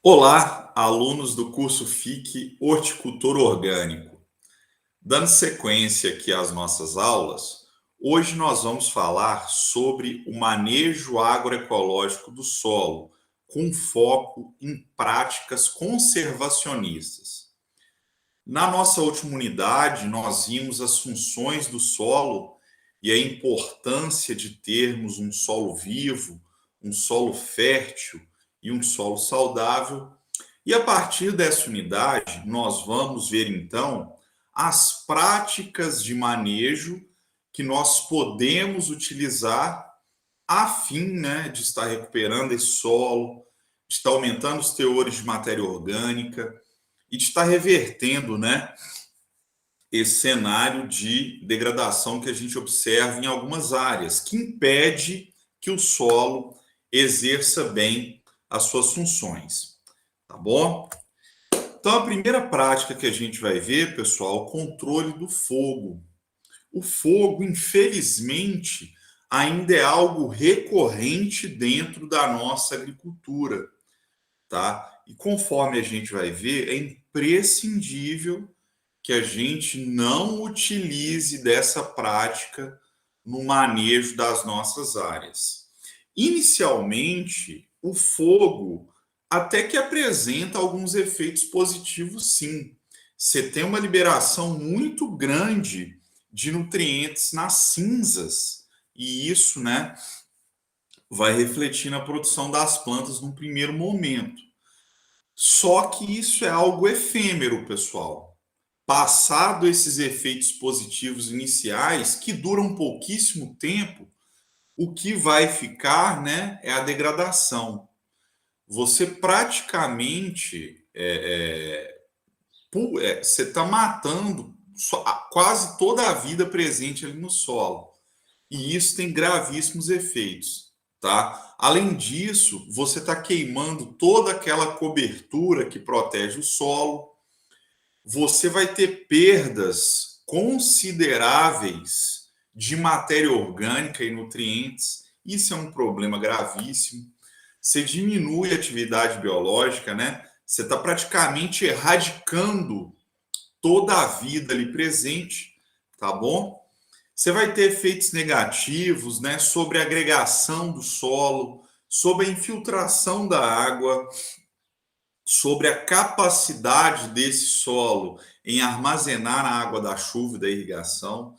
Olá, alunos do curso FIC Horticultor Orgânico. Dando sequência aqui às nossas aulas, hoje nós vamos falar sobre o manejo agroecológico do solo, com foco em práticas conservacionistas. Na nossa última unidade, nós vimos as funções do solo e a importância de termos um solo vivo, um solo fértil e um solo saudável. E a partir dessa unidade, nós vamos ver então as práticas de manejo que nós podemos utilizar a fim, de estar recuperando esse solo, de estar aumentando os teores de matéria orgânica e de estar revertendo, esse cenário de degradação que a gente observa em algumas áreas, que impede que o solo exerça bem as suas funções. Tá bom? Então, a primeira prática que a gente vai ver, pessoal, é o controle do fogo. O fogo, infelizmente, ainda é algo recorrente dentro da nossa agricultura, tá? E conforme a gente vai ver, é imprescindível que a gente não utilize dessa prática no manejo das nossas áreas. Inicialmente, o fogo até que apresenta alguns efeitos positivos, sim. Você tem uma liberação muito grande de nutrientes nas cinzas, e isso, vai refletir na produção das plantas no primeiro momento. Só que isso é algo efêmero, pessoal. Passado esses efeitos positivos iniciais, que duram pouquíssimo tempo, o que vai ficar, é a degradação. Você praticamente você está matando quase toda a vida presente ali no solo. E isso tem gravíssimos efeitos, tá? Além disso, você está queimando toda aquela cobertura que protege o solo. Você vai ter perdas consideráveis de matéria orgânica e nutrientes. Isso é um problema gravíssimo. Você diminui a atividade biológica, Você está praticamente erradicando toda a vida ali presente, tá bom? Você vai ter efeitos negativos, sobre a agregação do solo, sobre a infiltração da água, sobre a capacidade desse solo em armazenar a água da chuva e da irrigação.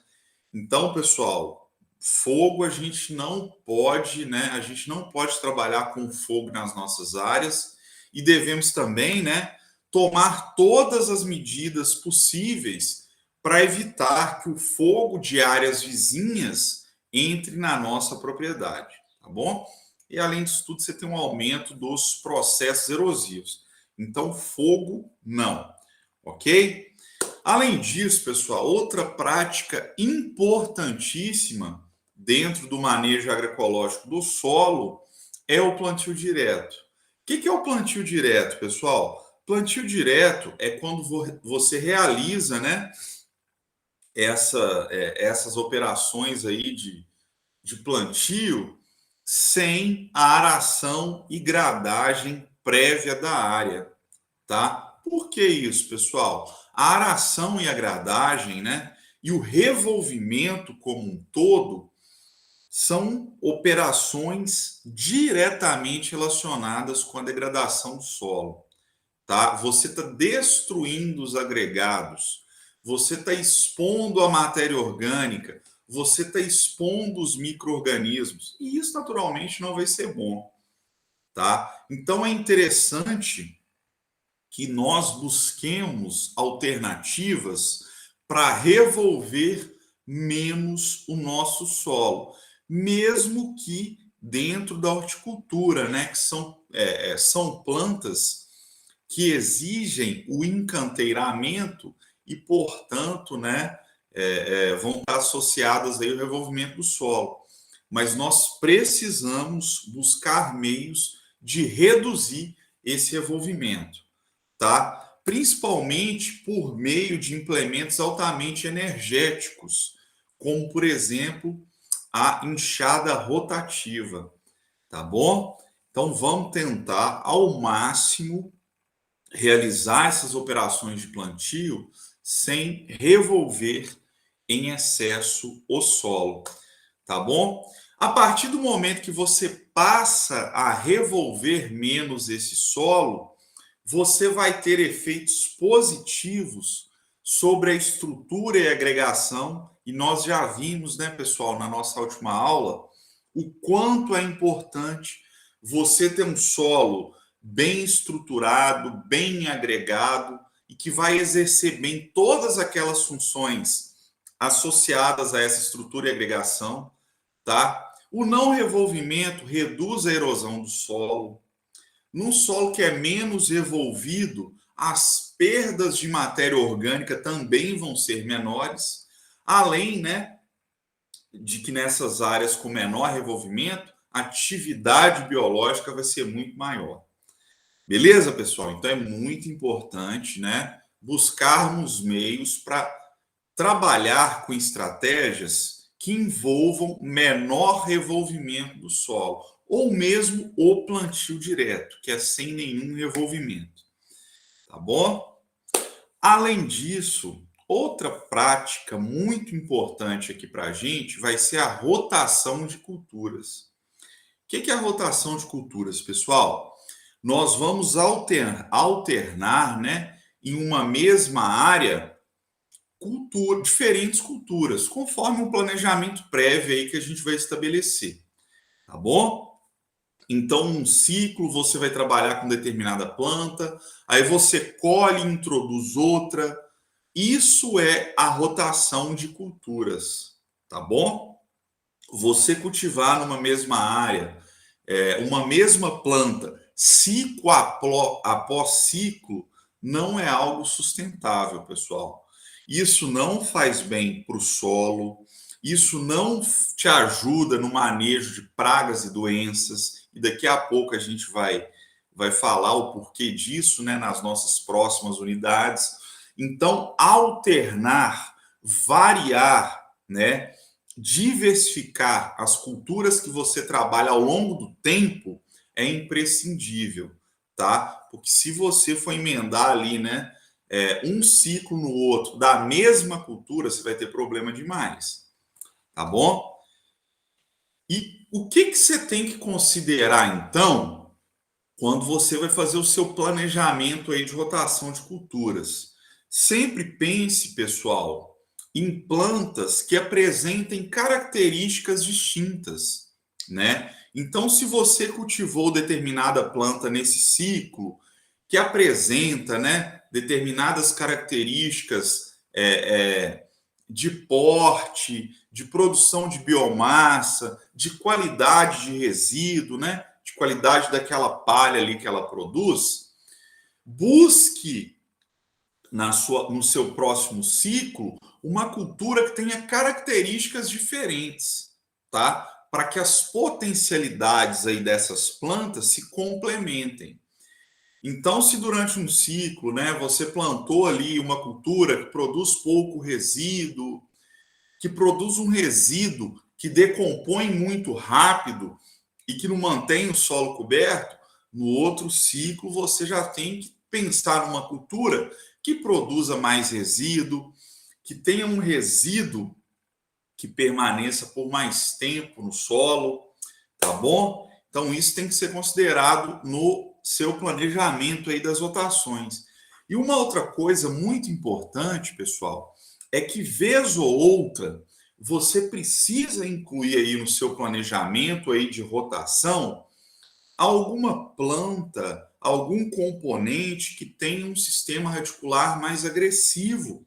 Então, pessoal, fogo a gente não pode, a gente não pode trabalhar com fogo nas nossas áreas e devemos também, tomar todas as medidas possíveis para evitar que o fogo de áreas vizinhas entre na nossa propriedade, tá bom? E além disso tudo, você tem um aumento dos processos erosivos. Então, fogo não, ok? Além disso, pessoal, outra prática importantíssima dentro do manejo agroecológico do solo é o plantio direto. O que é o plantio direto, pessoal? Plantio direto é quando você realiza, essas operações aí de plantio sem a aração e gradagem prévia da área, tá? Por que isso, pessoal? A aração e a gradagem, e o revolvimento como um todo são operações diretamente relacionadas com a degradação do solo, tá? Você está destruindo os agregados, você está expondo a matéria orgânica, você está expondo os micro-organismos, e isso naturalmente não vai ser bom, tá? Então é interessante que nós busquemos alternativas para revolver menos o nosso solo, mesmo que dentro da horticultura, que são plantas que exigem o encanteiramento e, portanto, vão estar associadas aí ao revolvimento do solo. Mas nós precisamos buscar meios de reduzir esse revolvimento, tá? Principalmente por meio de implementos altamente energéticos, como, por exemplo, a enxada rotativa, tá bom? Então, vamos tentar ao máximo realizar essas operações de plantio sem revolver em excesso o solo, tá bom? A partir do momento que você passa a revolver menos esse solo, você vai ter efeitos positivos sobre a estrutura e agregação, e nós já vimos, né, pessoal, na nossa última aula, o quanto é importante você ter um solo bem estruturado, bem agregado e que vai exercer bem todas aquelas funções associadas a essa estrutura e agregação, tá? O não revolvimento reduz a erosão do solo. Num solo que é menos revolvido, as perdas de matéria orgânica também vão ser menores, além, né, de que nessas áreas com menor revolvimento, a atividade biológica vai ser muito maior. Beleza, pessoal? Então é muito importante, né, buscarmos meios para trabalhar com estratégias que envolvam menor revolvimento do solo, ou mesmo o plantio direto, que é sem nenhum revolvimento. Tá bom? Além disso, outra prática muito importante aqui para a gente vai ser a rotação de culturas. O que é a rotação de culturas, pessoal? Nós vamos alternar, né, em uma mesma área diferentes culturas, conforme um planejamento prévio aí que a gente vai estabelecer, tá bom? Então, um ciclo você vai trabalhar com determinada planta, aí você colhe e introduz outra. Isso é a rotação de culturas, tá bom? Você cultivar numa mesma área, uma mesma planta, ciclo após ciclo, não é algo sustentável, pessoal. Isso não faz bem para o solo, isso não te ajuda no manejo de pragas e doenças, e daqui a pouco a gente vai falar o porquê disso, né, nas nossas próximas unidades. Então, alternar, variar, né, diversificar as culturas que você trabalha ao longo do tempo é imprescindível, tá? Porque se você for emendar ali, né, um ciclo no outro da mesma cultura, você vai ter problema demais, tá bom? E o que você tem que considerar, então, quando você vai fazer o seu planejamento aí de rotação de culturas? Sempre pense, pessoal, em plantas que apresentem características distintas, né? Então, se você cultivou determinada planta nesse ciclo que apresenta, né, determinadas características de porte, de produção de biomassa, de qualidade de resíduo, né, de qualidade daquela palha ali que ela produz, busque no seu próximo ciclo uma cultura que tenha características diferentes, tá? Para que as potencialidades aí dessas plantas se complementem. Então, se durante um ciclo, né, você plantou ali uma cultura que produz pouco resíduo, que produz um resíduo que decompõe muito rápido e que não mantém o solo coberto, no outro ciclo você já tem que pensar numa cultura que produza mais resíduo, que tenha um resíduo que permaneça por mais tempo no solo, tá bom? Então isso tem que ser considerado no seu planejamento aí das rotações. E uma outra coisa muito importante, pessoal, é que vez ou outra você precisa incluir aí no seu planejamento aí de rotação alguma planta, algum componente que tenha um sistema radicular mais agressivo.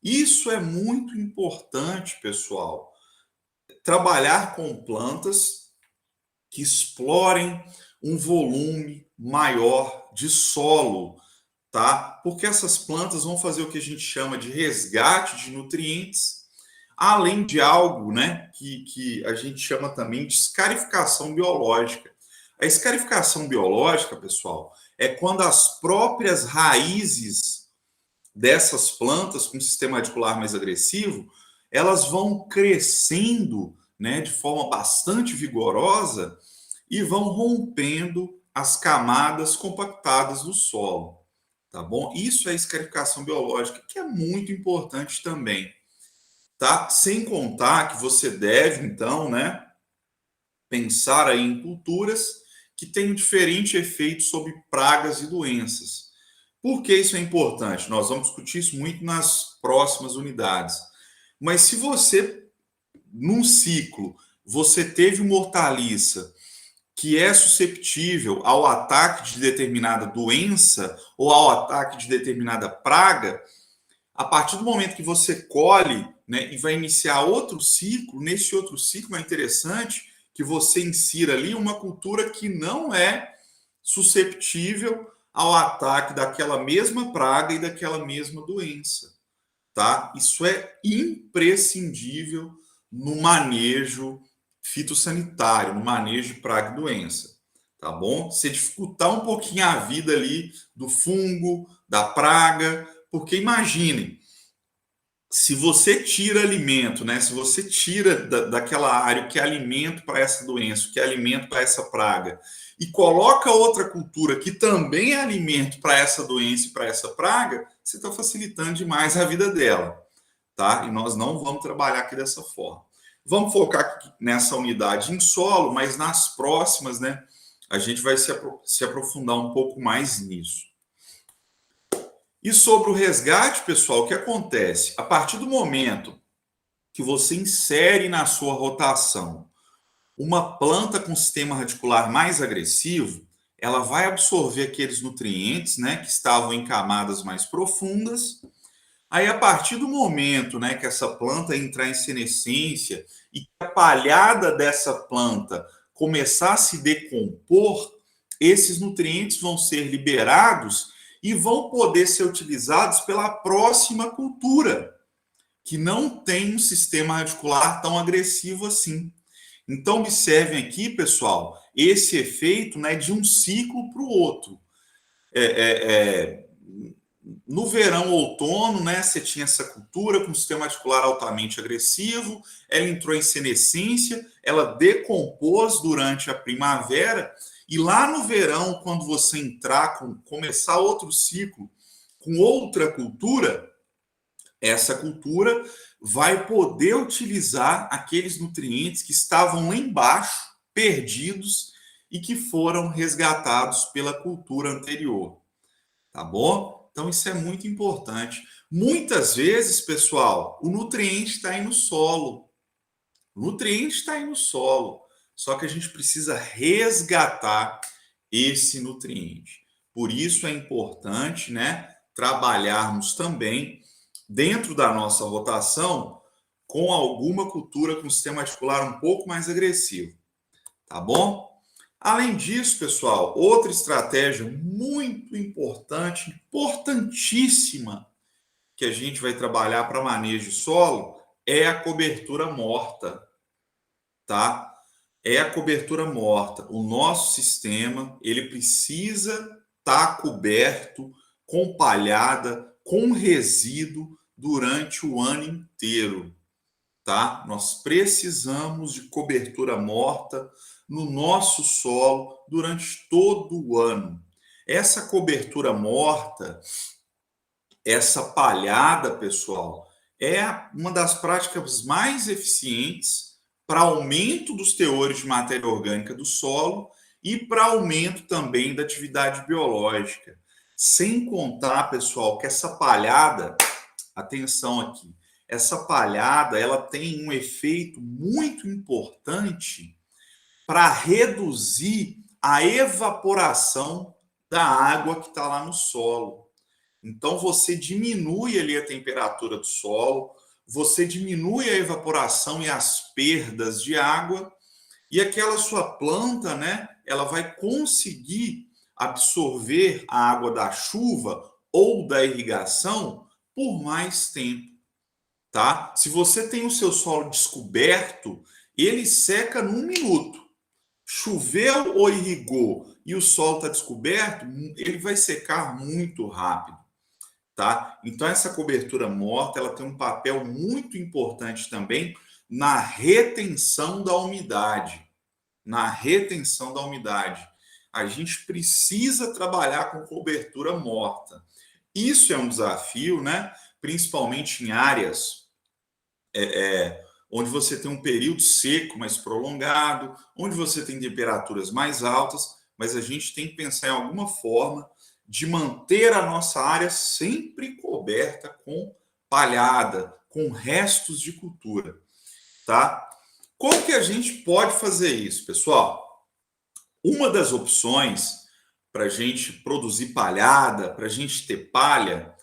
Isso é muito importante, pessoal. Trabalhar com plantas que explorem um volume maior de solo, tá? Porque essas plantas vão fazer o que a gente chama de resgate de nutrientes, além de algo, né, que a gente chama também de escarificação biológica. A escarificação biológica, pessoal, é quando as próprias raízes dessas plantas com sistema radicular mais agressivo, elas vão crescendo, né, de forma bastante vigorosa e vão rompendo as camadas compactadas do solo, tá bom? Isso é escarificação biológica, que é muito importante também, tá? Sem contar que você deve, então, né, pensar aí em culturas que tenham diferente efeito sobre pragas e doenças. Por que isso é importante? Nós vamos discutir isso muito nas próximas unidades. Mas se você, num ciclo, você teve uma hortaliça que é susceptível ao ataque de determinada doença ou ao ataque de determinada praga, a partir do momento que você colhe, né, e vai iniciar outro ciclo, nesse outro ciclo é interessante que você insira ali uma cultura que não é susceptível ao ataque daquela mesma praga e daquela mesma doença, tá? Isso é imprescindível no manejo fitossanitário, no manejo de praga e doença, tá bom? Você dificultar um pouquinho a vida ali do fungo, da praga, porque imaginem, se você tira alimento, né? Se você tira daquela área o que é alimento para essa doença, o que é alimento para essa praga, e coloca outra cultura que também é alimento para essa doença e para essa praga, você está facilitando demais a vida dela, tá? E nós não vamos trabalhar aqui dessa forma. Vamos focar aqui nessa unidade em solo, mas nas próximas, né? A gente vai se aprofundar um pouco mais nisso. E sobre o resgate, pessoal, o que acontece? A partir do momento que você insere na sua rotação uma planta com sistema radicular mais agressivo, ela vai absorver aqueles nutrientes, né, que estavam em camadas mais profundas. Aí, a partir do momento, né, que essa planta entrar em senescência e que a palhada dessa planta começar a se decompor, esses nutrientes vão ser liberados e vão poder ser utilizados pela próxima cultura, que não tem um sistema radicular tão agressivo assim. Então, observem aqui, pessoal, esse efeito, né, de um ciclo para o outro. No verão, outono, né, você tinha essa cultura com sistema radicular altamente agressivo, ela entrou em senescência, ela decompôs durante a primavera, e lá no verão, quando você começar outro ciclo com outra cultura, essa cultura vai poder utilizar aqueles nutrientes que estavam lá embaixo, perdidos, e que foram resgatados pela cultura anterior. Tá bom? Então, isso é muito importante. Muitas vezes, pessoal, o nutriente está aí no solo. O nutriente está aí no solo. Só que a gente precisa resgatar esse nutriente. Por isso é importante, né, trabalharmos também dentro da nossa rotação com alguma cultura com sistema articular um pouco mais agressivo. Tá bom? Além disso, pessoal, outra estratégia muito importante, importantíssima, que a gente vai trabalhar para manejo de solo é a cobertura morta, tá? É a cobertura morta. O nosso sistema, ele precisa estar coberto com palhada, com resíduo durante o ano inteiro, tá? Nós precisamos de cobertura morta no nosso solo durante todo o ano. Essa cobertura morta, essa palhada, pessoal, é uma das práticas mais eficientes para aumento dos teores de matéria orgânica do solo e para aumento também da atividade biológica. Sem contar, pessoal, que essa palhada, atenção aqui, essa palhada ela tem um efeito muito importante para reduzir a evaporação da água que está lá no solo. Então, você diminui ali a temperatura do solo, você diminui a evaporação e as perdas de água, e aquela sua planta, né, ela vai conseguir absorver a água da chuva ou da irrigação por mais tempo, tá? Se você tem o seu solo descoberto, ele seca num minuto. Choveu ou irrigou e o solo está descoberto, ele vai secar muito rápido, tá? Então essa cobertura morta, ela tem um papel muito importante também na retenção da umidade, na retenção da umidade. A gente precisa trabalhar com cobertura morta. Isso é um desafio, né? Principalmente em áreas onde você tem um período seco mais prolongado, onde você tem temperaturas mais altas, mas a gente tem que pensar em alguma forma de manter a nossa área sempre coberta com palhada, com restos de cultura, tá? Como que a gente pode fazer isso, pessoal? Uma das opções para a gente produzir palhada, para a gente ter palha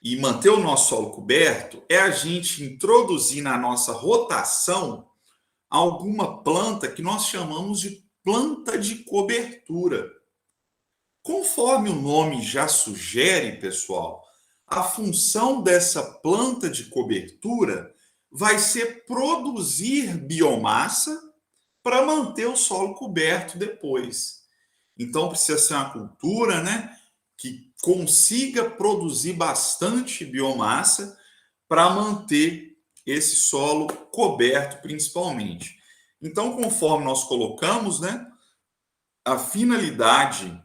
e manter o nosso solo coberto, é a gente introduzir na nossa rotação alguma planta que nós chamamos de planta de cobertura. Conforme o nome já sugere, pessoal, a função dessa planta de cobertura vai ser produzir biomassa para manter o solo coberto depois. Então precisa ser uma cultura, né, que consiga produzir bastante biomassa para manter esse solo coberto, principalmente. Então, conforme nós colocamos, né, a finalidade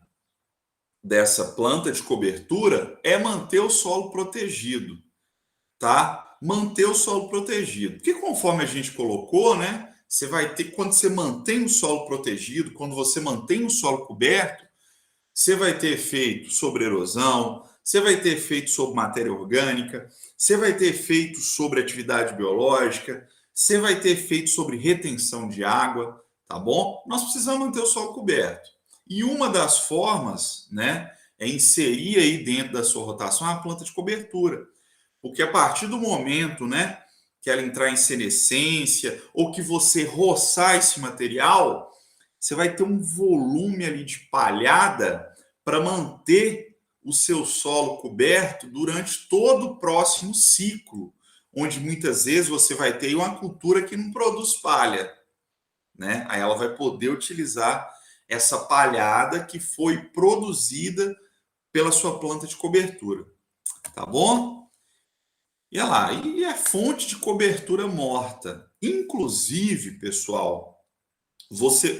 dessa planta de cobertura é manter o solo protegido, tá? Manter o solo protegido. Porque conforme a gente colocou, né, você vai ter, quando você mantém o solo protegido, quando você mantém o solo coberto, você vai ter efeito sobre erosão, você vai ter efeito sobre matéria orgânica, você vai ter efeito sobre atividade biológica, você vai ter efeito sobre retenção de água, tá bom? Nós precisamos manter o solo coberto. E uma das formas, né, é inserir aí dentro da sua rotação a planta de cobertura. Porque a partir do momento, né, que ela entrar em senescência ou que você roçar esse material, você vai ter um volume ali de palhada para manter o seu solo coberto durante todo o próximo ciclo, onde muitas vezes você vai ter uma cultura que não produz palha, né? Aí ela vai poder utilizar essa palhada que foi produzida pela sua planta de cobertura, tá bom? E olha lá, e é fonte de cobertura morta. Inclusive, pessoal,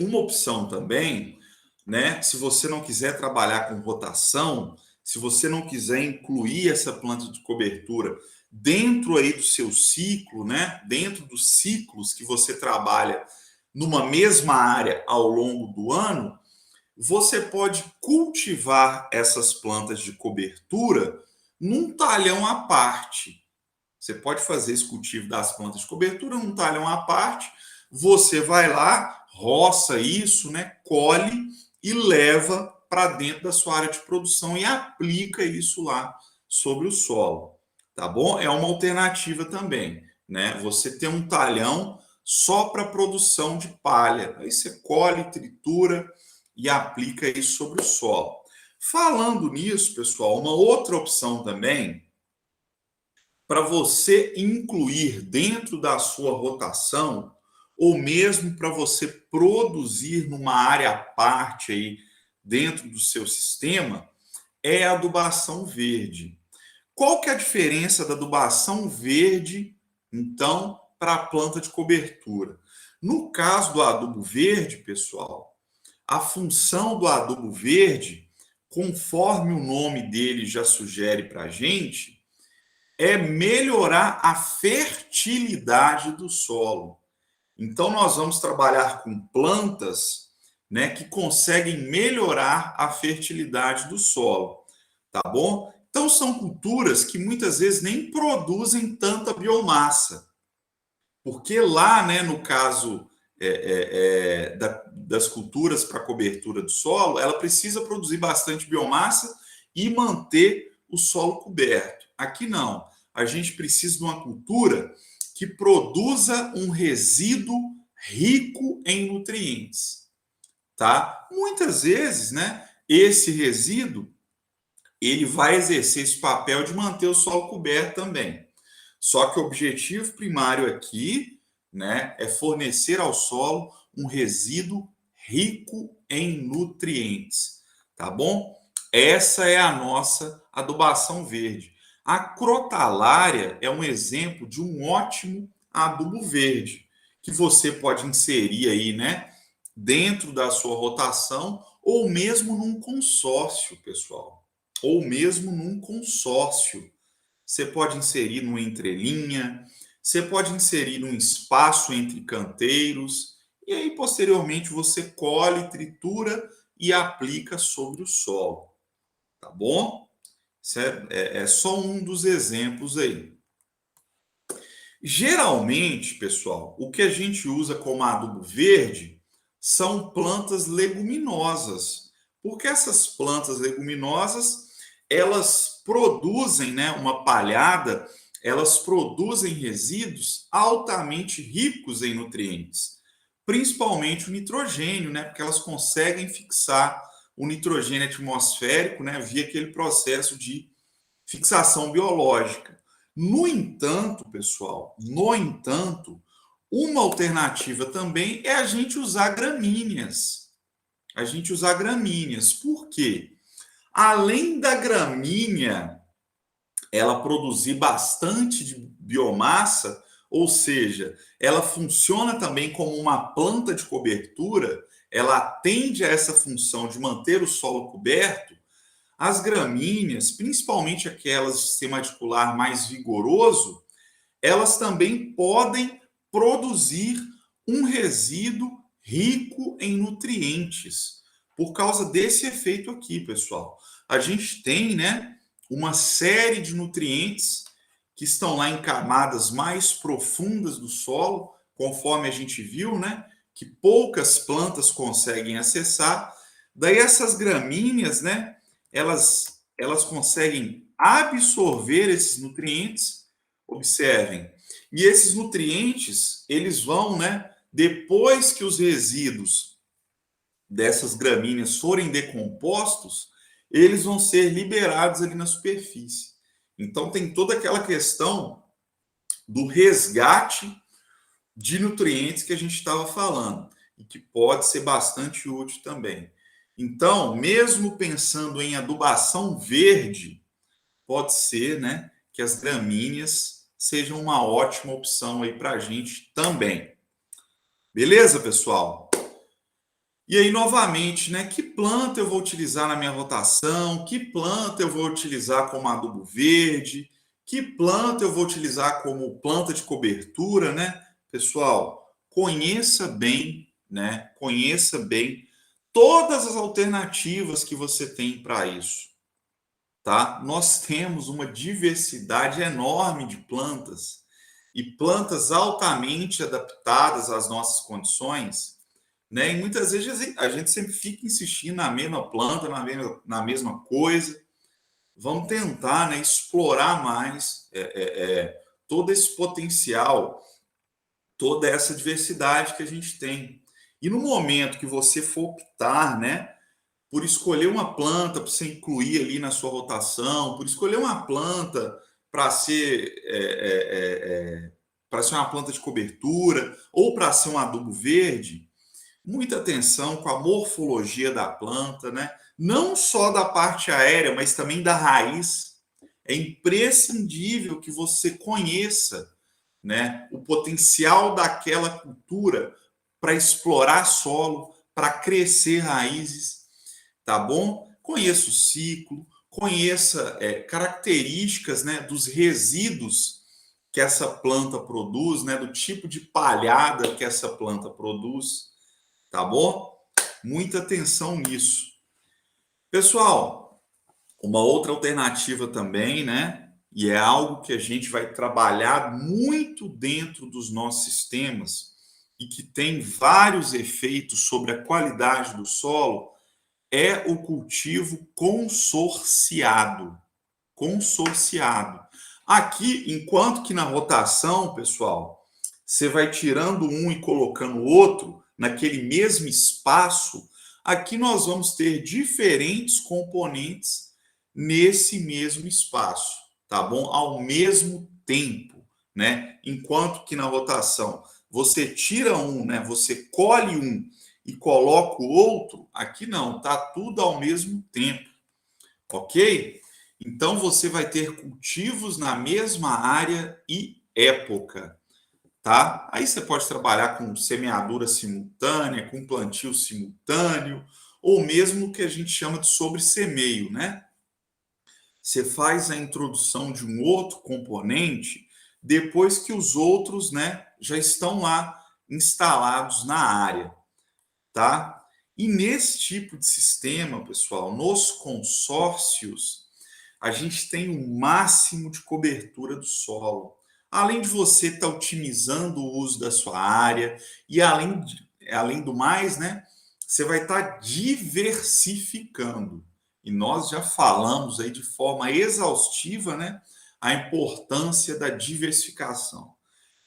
uma opção também, né? Se você não quiser trabalhar com rotação, se você não quiser incluir essa planta de cobertura dentro aí do seu ciclo, né? Dentro dos ciclos que você trabalha numa mesma área ao longo do ano, você pode cultivar essas plantas de cobertura num talhão à parte. Você pode fazer esse cultivo das plantas de cobertura num talhão à parte. Você vai lá, roça isso, né? Colhe e leva para dentro da sua área de produção e aplica isso lá sobre o solo, tá bom? É uma alternativa também, né? Você tem um talhão só para produção de palha. Aí você colhe, tritura e aplica isso sobre o solo. Falando nisso, pessoal, uma outra opção também para você incluir dentro da sua rotação, ou mesmo para você produzir numa área à parte aí dentro do seu sistema, é a adubação verde. Qual que é a diferença da adubação verde, então, para a planta de cobertura? No caso do adubo verde, pessoal, a função do adubo verde, conforme o nome dele já sugere para a gente, é melhorar a fertilidade do solo. Então, nós vamos trabalhar com plantas, né, que conseguem melhorar a fertilidade do solo, tá bom? Então, são culturas que muitas vezes nem produzem tanta biomassa, porque lá, né, no caso das culturas para cobertura do solo, ela precisa produzir bastante biomassa e manter o solo coberto. Aqui não. A gente precisa de uma cultura que produza um resíduo rico em nutrientes, tá? Muitas vezes, né, esse resíduo ele vai exercer esse papel de manter o solo coberto também. Só que o objetivo primário aqui, né, é fornecer ao solo um resíduo rico em nutrientes, tá bom? Essa é a nossa adubação verde. A crotalária é um exemplo de um ótimo adubo verde que você pode inserir aí, né, dentro da sua rotação ou mesmo num consórcio, pessoal. Ou mesmo num consórcio. Você pode inserir no entrelinha, você pode inserir num espaço entre canteiros, e aí posteriormente você colhe, tritura e aplica sobre o solo, tá bom? Isso é só um dos exemplos aí. Geralmente, pessoal, o que a gente usa como adubo verde são plantas leguminosas, porque essas plantas leguminosas, elas produzem, né, uma palhada, elas produzem resíduos altamente ricos em nutrientes, principalmente o nitrogênio, né, porque elas conseguem fixar o nitrogênio atmosférico, né, via aquele processo de fixação biológica. No entanto, pessoal, uma alternativa também é a gente usar gramíneas. A gente usar gramíneas. Por quê? Além da gramínea ela produzir bastante de biomassa, ou seja, ela funciona também como uma planta de cobertura, ela atende a essa função de manter o solo coberto. As gramíneas, principalmente aquelas de sistema radicular mais vigoroso, elas também podem produzir um resíduo rico em nutrientes. Por causa desse efeito aqui, pessoal. A gente tem, né, uma série de nutrientes que estão lá em camadas mais profundas do solo, conforme a gente viu, né, que poucas plantas conseguem acessar. Daí essas gramíneas, né, elas conseguem absorver esses nutrientes. Observem. E esses nutrientes, eles vão, né, depois que os resíduos dessas gramíneas forem decompostos, eles vão ser liberados ali na superfície. Então tem toda aquela questão do resgate de nutrientes que a gente estava falando e que pode ser bastante útil também. Então, mesmo pensando em adubação verde, pode ser, né, que as gramíneas sejam uma ótima opção aí para a gente também. Beleza, pessoal? E aí, novamente, né, que planta eu vou utilizar na minha rotação? Que planta eu vou utilizar como adubo verde? Que planta eu vou utilizar como planta de cobertura, né? Pessoal, conheça bem, né? Conheça bem todas as alternativas que você tem para isso, tá? Nós temos uma diversidade enorme de plantas e plantas altamente adaptadas às nossas condições, né? E muitas vezes a gente sempre fica insistindo na mesma planta, na mesma coisa. Vamos tentar, né, explorar mais todo esse potencial, toda essa diversidade que a gente tem. E no momento que você for optar, né, por escolher uma planta para você incluir ali na sua rotação, por escolher uma planta para ser para ser uma planta de cobertura ou para ser um adubo verde, muita atenção com a morfologia da planta, né? Não só da parte aérea, mas também da raiz. É imprescindível que você conheça, né, o potencial daquela cultura para explorar solo, para crescer raízes, tá bom? Conheça o ciclo, conheça características, né, dos resíduos que essa planta produz, né, do tipo de palhada que essa planta produz, tá bom? Muita atenção nisso. Pessoal, uma outra alternativa também, né, e é algo que a gente vai trabalhar muito dentro dos nossos sistemas e que tem vários efeitos sobre a qualidade do solo, é o cultivo consorciado. Consorciado. Aqui, enquanto que na rotação, pessoal, você vai tirando um e colocando o outro naquele mesmo espaço, aqui nós vamos ter diferentes componentes nesse mesmo espaço, tá bom? Ao mesmo tempo, né? Enquanto que na rotação você tira um, né? Você colhe um e coloca o outro, aqui não, tá tudo ao mesmo tempo, ok? Então você vai ter cultivos na mesma área e época, tá? Aí você pode trabalhar com semeadura simultânea, com plantio simultâneo, ou mesmo o que a gente chama de sobressemeio, né? Você faz a introdução de um outro componente depois que os outros, né, já estão lá instalados na área, tá? E nesse tipo de sistema, pessoal, nos consórcios, a gente tem o máximo de cobertura do solo. Além de você estar otimizando o uso da sua área e além do mais, né, você vai estar diversificando. E nós já falamos aí de forma exaustiva, né, a importância da diversificação.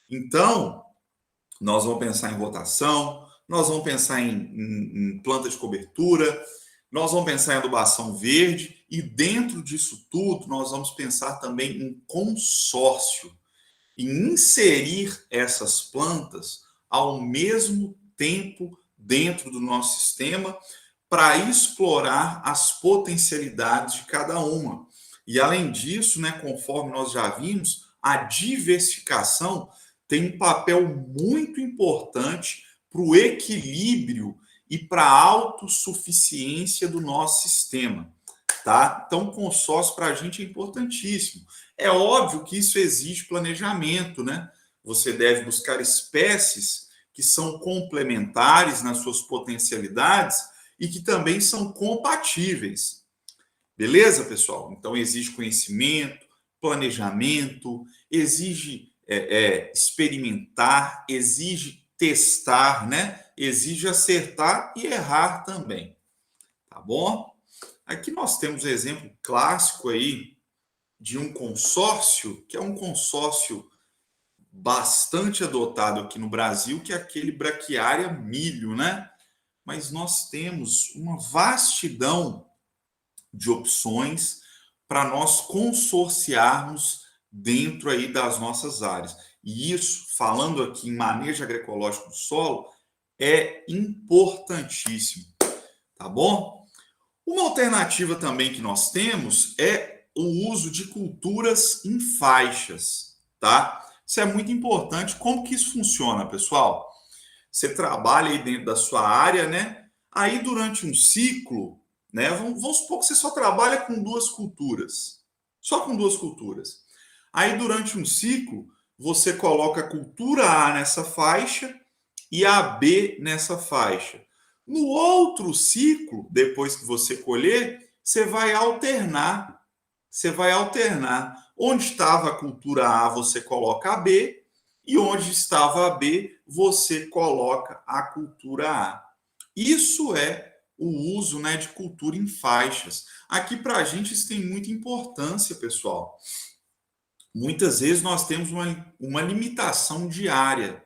Então, nós vamos pensar em rotação, nós vamos pensar em planta de cobertura, nós vamos pensar em adubação verde e dentro disso tudo nós vamos pensar também em consórcio, em inserir essas plantas ao mesmo tempo dentro do nosso sistema para explorar as potencialidades de cada uma. E além disso, né, conforme nós já vimos, a diversificação tem um papel muito importante para o equilíbrio e para a autossuficiência do nosso sistema, tá? Então, o consórcio para a gente é importantíssimo. É óbvio que isso exige planejamento, né? Você deve buscar espécies que são complementares nas suas potencialidades e que também são compatíveis. Beleza, pessoal? Então, exige conhecimento, planejamento, exige experimentar, exige testar, né? Exige acertar e errar também, tá bom? Aqui nós temos um exemplo clássico aí de um consórcio, que é um consórcio bastante adotado aqui no Brasil, que é aquele braquiária milho, né? Mas nós temos uma vastidão de opções para nós consorciarmos dentro aí das nossas áreas. E isso, falando aqui em manejo agroecológico do solo, é importantíssimo, tá bom? Uma alternativa também que nós temos é o uso de culturas em faixas, tá? Isso é muito importante. Como que isso funciona, pessoal? Você trabalha aí dentro da sua área, né? Aí durante um ciclo, né? Vamos supor que você só trabalha com duas culturas, só com duas culturas. Aí durante um ciclo, você coloca a cultura A nessa faixa e a B nessa faixa. No outro ciclo, depois que você colher, você vai alternar. Você vai alternar. Onde estava a cultura A, você coloca a B, e onde estava a B, você coloca a cultura A. Isso é o uso, né, de cultura em faixas. Aqui para a gente isso tem muita importância, pessoal. Muitas vezes nós temos uma limitação diária,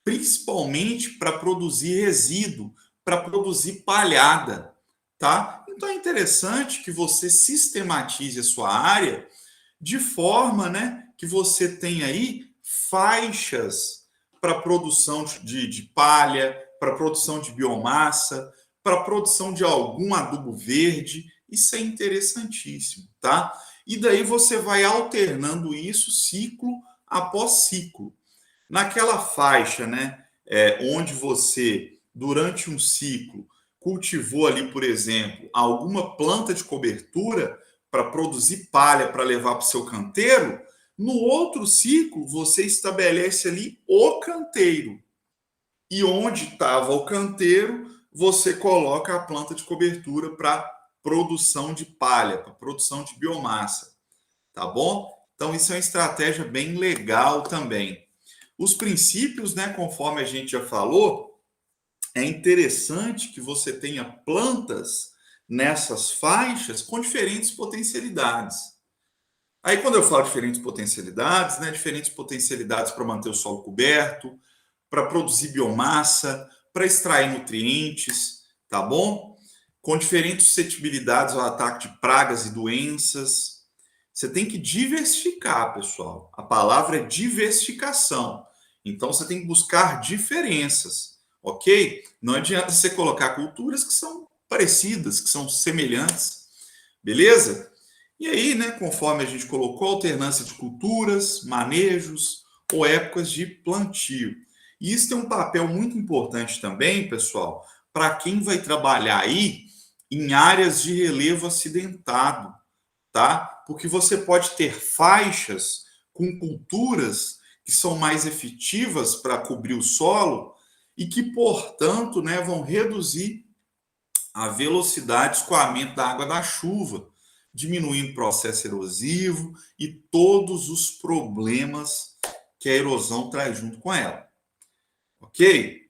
principalmente para produzir resíduo, para produzir palhada, tá? Então é interessante que você sistematize a sua área de forma, né, que você tenha aí faixas para produção de palha, para produção de biomassa, para produção de algum adubo verde. Isso é interessantíssimo, tá? E daí você vai alternando isso ciclo após ciclo. Naquela faixa, né, onde você, durante um ciclo, cultivou ali, por exemplo, alguma planta de cobertura para produzir palha para levar para o seu canteiro, no outro ciclo você estabelece ali o canteiro. E onde estava o canteiro, você coloca a planta de cobertura para produção de palha, para produção de biomassa. Tá bom? Então, isso é uma estratégia bem legal também. Os princípios, né, conforme a gente já falou, é interessante que você tenha plantas nessas faixas com diferentes potencialidades. Aí, quando eu falo diferentes potencialidades, né, diferentes potencialidades para manter o solo coberto, para produzir biomassa, para extrair nutrientes, tá bom? Com diferentes suscetibilidades ao ataque de pragas e doenças. Você tem que diversificar, pessoal. A palavra é diversificação. Então, você tem que buscar diferenças, ok? Não adianta você colocar culturas que são parecidas, que são semelhantes, beleza? E aí, né, conforme a gente colocou, alternância de culturas, manejos, ou épocas de plantio. E isso tem um papel muito importante também, pessoal, para quem vai trabalhar aí em áreas de relevo acidentado, tá? Porque você pode ter faixas com culturas que são mais efetivas para cobrir o solo e que, portanto, né, vão reduzir a velocidade de escoamento da água da chuva, diminuindo o processo erosivo e todos os problemas que a erosão traz junto com ela. Ok?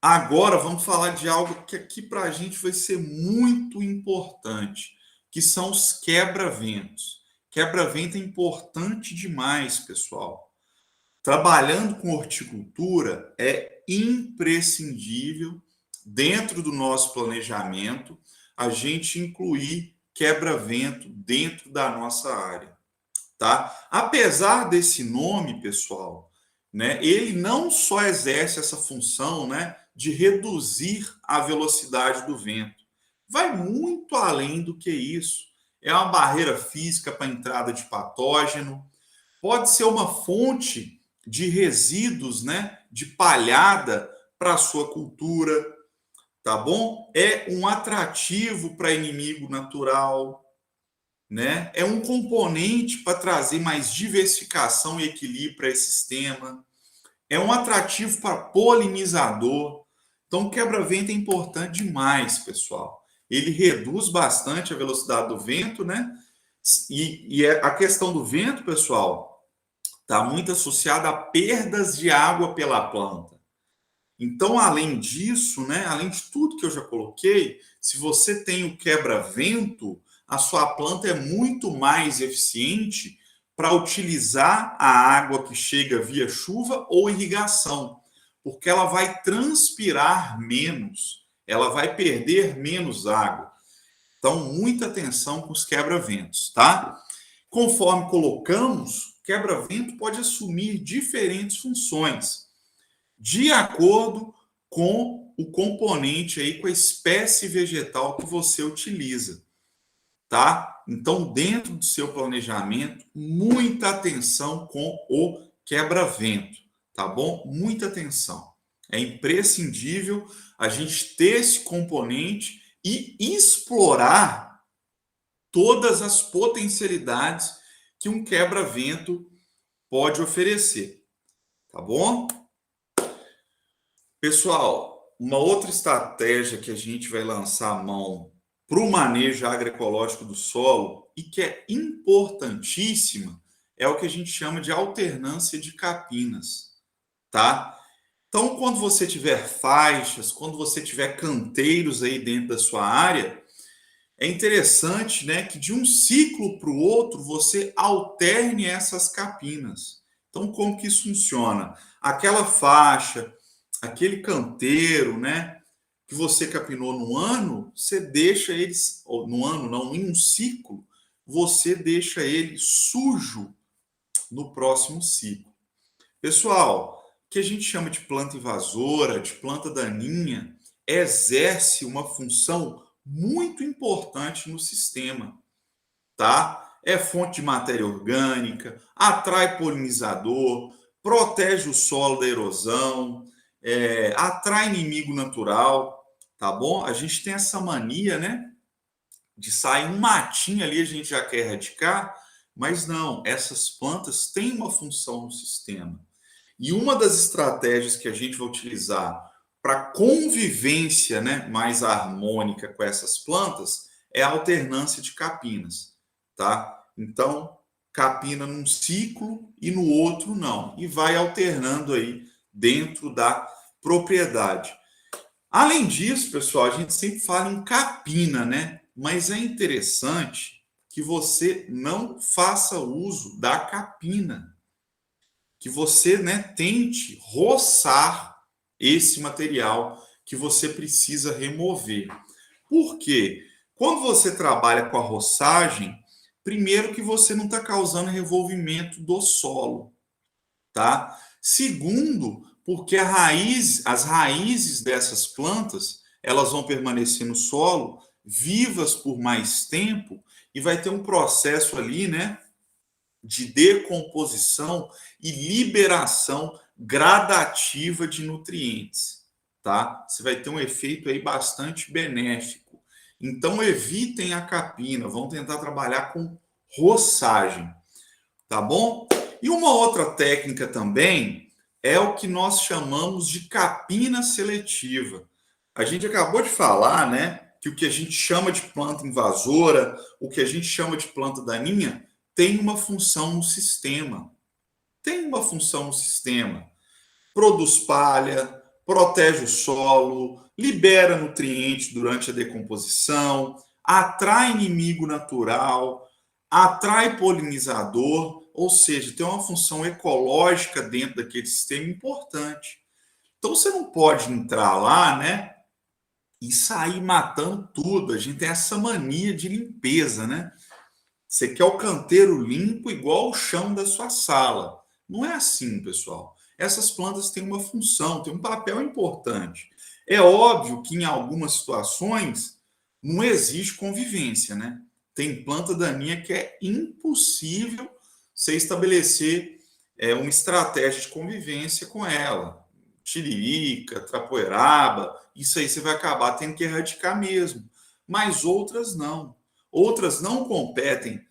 Agora vamos falar de algo que aqui para a gente vai ser muito importante, que são os quebra-ventos. Quebra-vento é importante demais, pessoal. Trabalhando com horticultura é imprescindível, dentro do nosso planejamento, a gente incluir quebra-vento dentro da nossa área, tá? Apesar desse nome, pessoal, né, ele não só exerce essa função, né, de reduzir a velocidade do vento. Vai muito além do que isso. É uma barreira física para a entrada de patógeno, pode ser uma fonte de resíduos, né, de palhada para a sua cultura, tá bom? É um atrativo para inimigo natural, né? É um componente para trazer mais diversificação e equilíbrio para esse sistema. É um atrativo para polinizador. Então, o quebra-vento é importante demais, pessoal. Ele reduz bastante a velocidade do vento, né? E a questão do vento, pessoal, está muito associada a perdas de água pela planta. Então, além disso, né, além de tudo que eu já coloquei, se você tem o quebra-vento, a sua planta é muito mais eficiente para utilizar a água que chega via chuva ou irrigação, porque ela vai transpirar menos, ela vai perder menos água. Então, muita atenção com os quebra-ventos, tá? Conforme colocamos, quebra-vento pode assumir diferentes funções, de acordo com o componente aí, com a espécie vegetal que você utiliza, tá? Então, dentro do seu planejamento, muita atenção com o quebra-vento, tá bom? Muita atenção. É imprescindível a gente ter esse componente e explorar todas as potencialidades que um quebra-vento pode oferecer, tá bom? Pessoal, uma outra estratégia que a gente vai lançar a mão para o manejo agroecológico do solo e que é importantíssima é o que a gente chama de alternância de capinas, tá? Então, quando você tiver faixas, quando você tiver canteiros aí dentro da sua área, é interessante, né, que de um ciclo para o outro você alterne essas capinas. Então, como que isso funciona? Aquela faixa, aquele canteiro, né, que você capinou no ano, você deixa eles, ou no ano não, em um ciclo, você deixa ele sujo no próximo ciclo. Pessoal, o que a gente chama de planta invasora, de planta daninha, exerce uma função muito importante no sistema, tá? É fonte de matéria orgânica, atrai polinizador, protege o solo da erosão, atrai inimigo natural, tá bom? A gente tem essa mania, né, de sair um matinho ali, a gente já quer erradicar, mas não, essas plantas têm uma função no sistema. E uma das estratégias que a gente vai utilizar para convivência, né, mais harmônica com essas plantas é a alternância de capinas, tá? Então, capina num ciclo e no outro não, e vai alternando aí dentro da propriedade. Além disso, pessoal, a gente sempre fala em capina, né? Mas é interessante que você não faça uso da capina, que você, né, tente roçar esse material que você precisa remover. Por quê? Quando você trabalha com a roçagem, primeiro que você não está causando revolvimento do solo, tá? Segundo, porque as raízes dessas plantas, elas vão permanecer no solo vivas por mais tempo e vai ter um processo ali, né, de decomposição e liberação gradativa de nutrientes, tá? Você vai ter um efeito aí bastante benéfico. Então, evitem a capina, vão tentar trabalhar com roçagem, tá bom? E uma outra técnica também é o que nós chamamos de capina seletiva. A gente acabou de falar, né, que o que a gente chama de planta invasora, o que a gente chama de planta daninha, tem uma função no sistema. Tem uma função no sistema. Produz palha, protege o solo, libera nutrientes durante a decomposição, atrai inimigo natural, atrai polinizador, ou seja, tem uma função ecológica dentro daquele sistema importante. Então você não pode entrar lá, né, e sair matando tudo. A gente tem essa mania de limpeza, né? Você quer o canteiro limpo igual o chão da sua sala. Não é assim, pessoal. Essas plantas têm uma função, têm um papel importante. É óbvio que em algumas situações não existe convivência, né? Tem planta daninha que é impossível você estabelecer uma estratégia de convivência com ela. Tiririca, trapoeraba, isso aí você vai acabar tendo que erradicar mesmo. Mas outras não. Outras não competem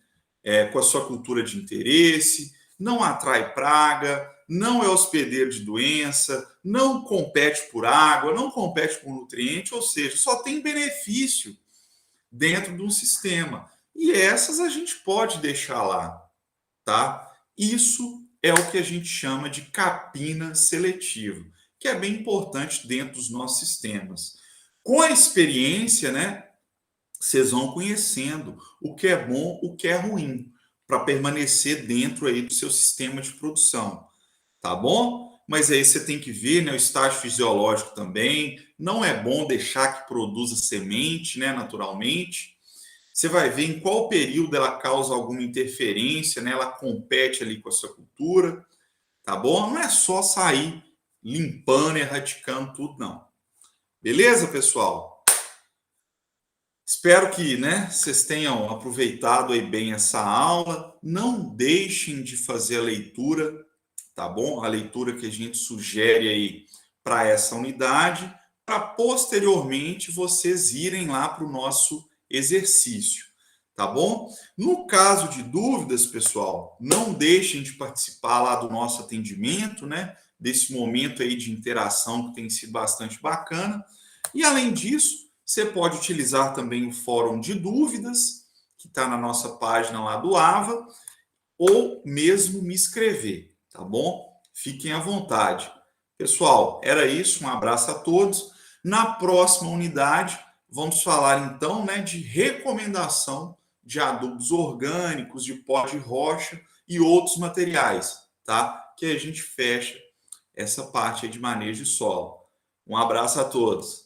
com a sua cultura de interesse, não atrai praga, não é hospedeiro de doença, não compete por água, não compete por nutriente, ou seja, só tem benefício dentro de um sistema. E essas a gente pode deixar lá, tá? Isso é o que a gente chama de capina seletiva, que é bem importante dentro dos nossos sistemas. Com a experiência, né, vocês vão conhecendo o que é bom, o que é ruim, para permanecer dentro aí do seu sistema de produção, tá bom? Mas aí você tem que ver, né, o estágio fisiológico também. Não é bom deixar que produza semente, né, naturalmente. Você vai ver em qual período ela causa alguma interferência, né? Ela compete ali com a sua cultura, tá bom? Não é só sair limpando e erradicando tudo, não. Beleza, pessoal? Espero que, né, vocês tenham aproveitado aí bem essa aula. Não deixem de fazer a leitura, tá bom? A leitura que a gente sugere aí para essa unidade, para posteriormente vocês irem lá para o nosso exercício, tá bom? No caso de dúvidas, pessoal, não deixem de participar lá do nosso atendimento, né? Desse momento aí de interação que tem sido bastante bacana. E além disso, você pode utilizar também o fórum de dúvidas, que está na nossa página lá do AVA, ou mesmo me escrever, tá bom? Fiquem à vontade. Pessoal, era isso. Um abraço a todos. Na próxima unidade, vamos falar então, né, de recomendação de adubos orgânicos, de pó de rocha e outros materiais, tá? Que a gente fecha essa parte aí de manejo de solo. Um abraço a todos.